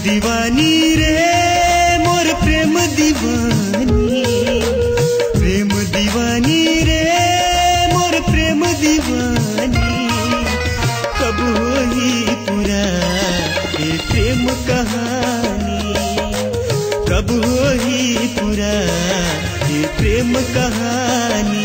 दीवानी रे मोर प्रेम दीवानी, प्रेम दीवानी रे मोर प्रेम दीवानी। कब होई पूरा ये प्रेम कहानी, कब होई पूरा ये प्रेम कहानी।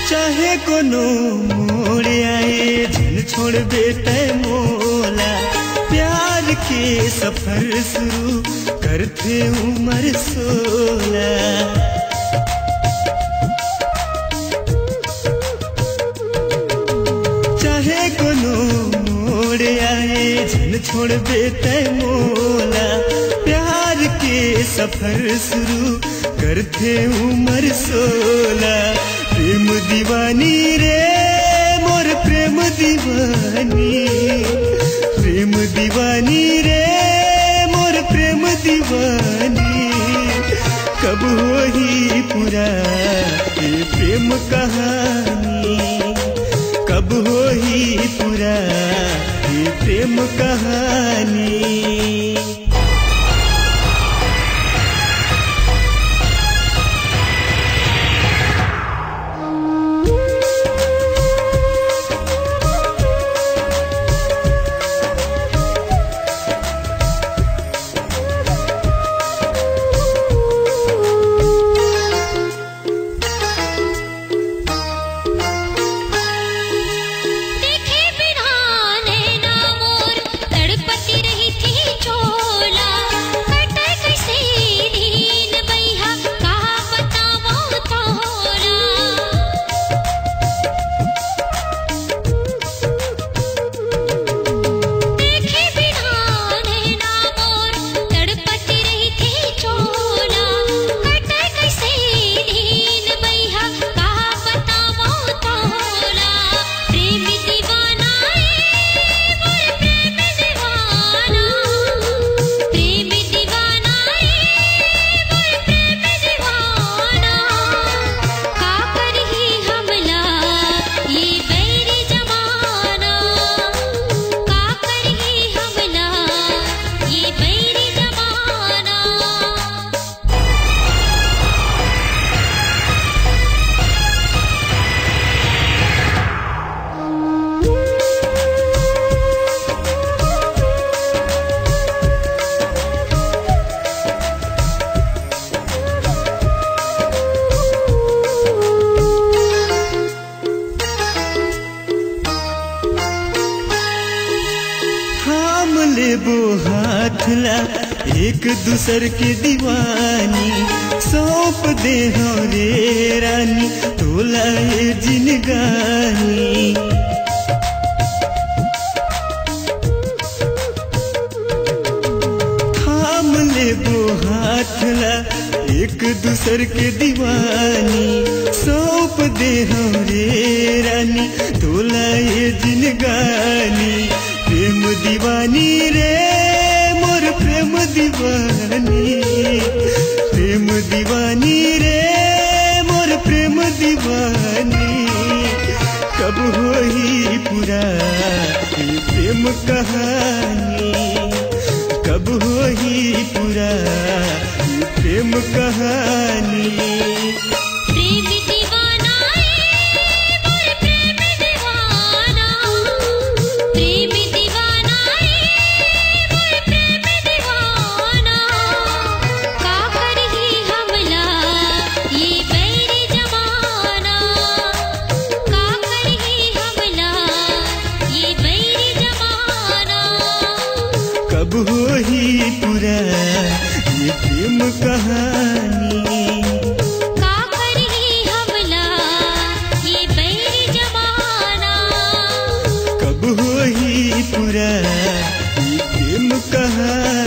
चाहे कोनो मोड़ आए झन छोड़ बेटे मोला, प्यार के सफर शुरू करते उम्र 16। चाहे कोनो मोड़ आए झन छोड़ बेटे मोला, प्यार के सफर शुरू करते उम्र 16। प्रेम दीवानी रे मोर प्रेम दीवानी, प्रेम दीवानी रे मोर प्रेम दीवानी। कब होई पूरा ये प्रेम कहानी, कब होई पूरा ये प्रेम कहानी। लेबो हाथ ला एक दूसर के दीवानी, सौंप दे हो रे रानी तोला ये जिनगानी। थाम लेबो हाथ ला एक दूसर के दीवानी, सौंप दे हो रे रानी तोला ये जिनगानी। प्रेम दीवानी रे मोर प्रेम दीवानी, प्रेम दीवानी रे मोर प्रेम दीवानी। कब होई पूरा ये प्रेम कहानी, कब होई पूरा ये प्रेम कहानी। बैरी कब होई पूरा ये प्रेम कहानी। का करही हमला ये बैर जमाना, कब होई पूरा ये प्रेम कहानी।